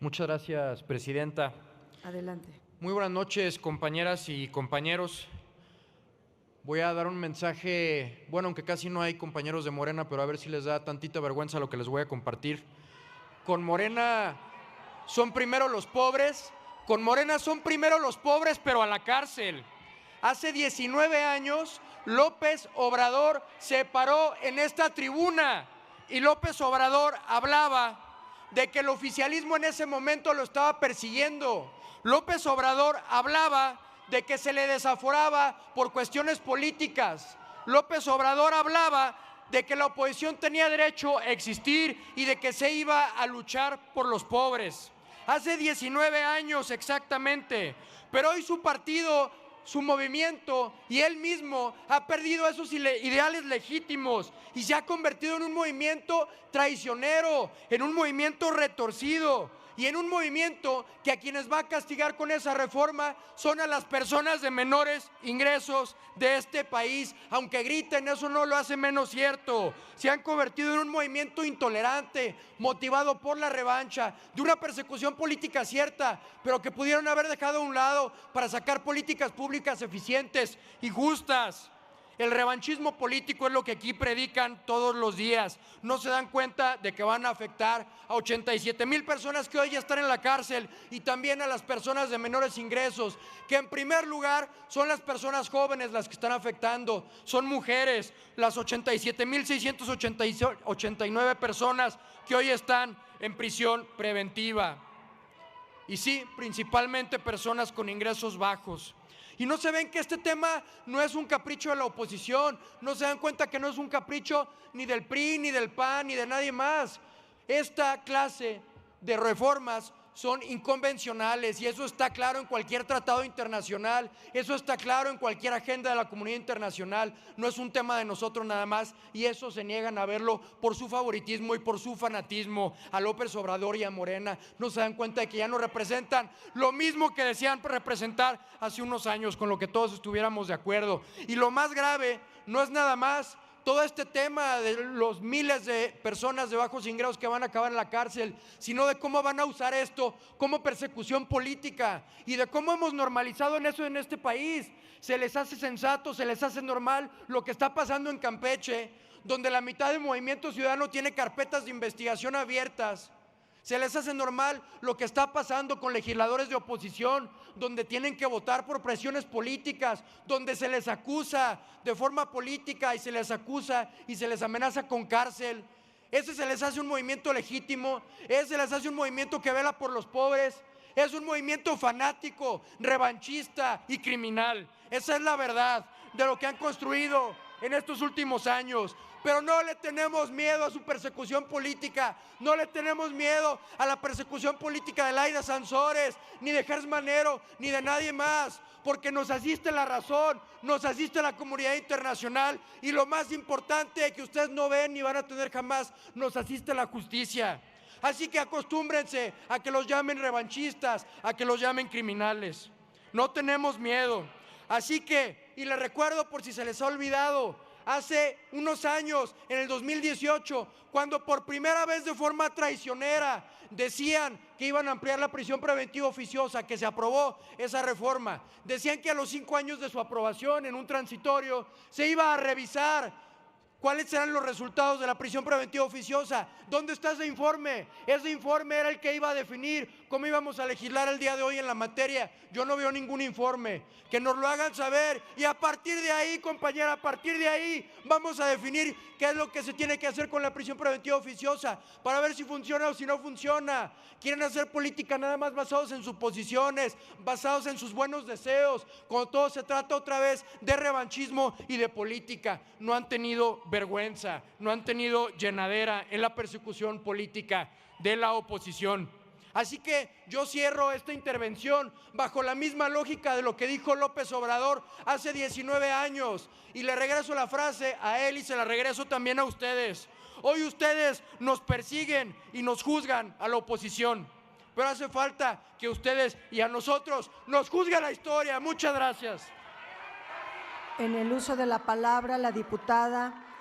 Muchas gracias, presidenta. Adelante. Muy buenas noches, compañeras y compañeros. Voy a dar un mensaje, bueno, aunque casi no hay compañeros de Morena, pero a ver si les da tantita vergüenza lo que les voy a compartir. Con Morena son primero los pobres, pero a la cárcel. Hace 19 años, López Obrador se paró en esta tribuna y López Obrador hablaba de que el oficialismo en ese momento lo estaba persiguiendo. López Obrador hablaba de que se le desaforaba por cuestiones políticas. López Obrador hablaba de que la oposición tenía derecho a existir y de que se iba a luchar por los pobres. Hace 19 años exactamente, pero hoy su partido, su movimiento y él mismo ha perdido esos ideales legítimos y se ha convertido en un movimiento traicionero, en un movimiento retorcido y en un movimiento que a quienes va a castigar con esa reforma son a las personas de menores ingresos de este país. Aunque griten, eso no lo hace menos cierto. Se han convertido en un movimiento intolerante, motivado por la revancha, de una persecución política cierta, pero que pudieron haber dejado a un lado para sacar políticas públicas eficientes y justas. El revanchismo político es lo que aquí predican todos los días. No se dan cuenta de que van a afectar a 87,000 personas que hoy ya están en la cárcel y también a las personas de menores ingresos, que en primer lugar son las personas jóvenes las que están afectando, son mujeres, las 87,689 personas que hoy están en prisión preventiva. Y sí, principalmente personas con ingresos bajos. Y no se ven que este tema no es un capricho de la oposición, no se dan cuenta que no es un capricho ni del PRI, ni del PAN, ni de nadie más. Esta clase de reformas son inconvencionales y eso está claro en cualquier tratado internacional, eso está claro en cualquier agenda de la comunidad internacional. No es un tema de nosotros nada más y eso se niegan a verlo por su favoritismo y por su fanatismo a López Obrador y a Morena. No se dan cuenta de que ya no representan lo mismo que decían representar hace unos años, con lo que todos estuviéramos de acuerdo. Y lo más grave no es nada más todo este tema de los miles de personas de bajos ingresos que van a acabar en la cárcel, sino de cómo van a usar esto como persecución política y de cómo hemos normalizado en eso en este país. Se les hace sensato, se les hace normal lo que está pasando en Campeche, donde la mitad del movimiento ciudadano tiene carpetas de investigación abiertas. Se les hace normal lo que está pasando con legisladores de oposición, donde tienen que votar por presiones políticas, donde se les acusa de forma política y se les acusa y se les amenaza con cárcel. Ese se les hace un movimiento legítimo, ese se les hace un movimiento que vela por los pobres. Es un movimiento fanático, revanchista y criminal. Esa es la verdad de lo que han construido en estos últimos años. Pero no le tenemos miedo a su persecución política, no le tenemos miedo a la persecución política de Laida Sansores, ni de Gers Manero, ni de nadie más, porque nos asiste la razón, nos asiste la comunidad internacional y lo más importante que ustedes no ven ni van a tener jamás, nos asiste la justicia. Así que acostúmbrense a que los llamen revanchistas, a que los llamen criminales. No tenemos miedo. Así que, y les recuerdo por si se les ha olvidado, hace unos años, en el 2018, cuando por primera vez de forma traicionera decían que iban a ampliar la prisión preventiva oficiosa, que se aprobó esa reforma, decían que a los 5 años de su aprobación en un transitorio se iba a revisar ¿cuáles serán los resultados de la prisión preventiva oficiosa? ¿Dónde está ese informe? Ese informe era el que iba a definir cómo íbamos a legislar el día de hoy en la materia. Yo no veo ningún informe. Que nos lo hagan saber y a partir de ahí, compañera, a partir de ahí vamos a definir qué es lo que se tiene que hacer con la prisión preventiva oficiosa para ver si funciona o si no funciona. Quieren hacer política nada más basados en suposiciones, basados en sus buenos deseos, cuando todo se trata otra vez de revanchismo y de política. No han tenido vergüenza, no han tenido llenadera en la persecución política de la oposición. Así que yo cierro esta intervención bajo la misma lógica de lo que dijo López Obrador hace 19 años y le regreso la frase a él y se la regreso también a ustedes. Hoy ustedes nos persiguen y nos juzgan a la oposición, pero hace falta que ustedes y a nosotros nos juzgue la historia. Muchas gracias. En el uso de la palabra, la diputada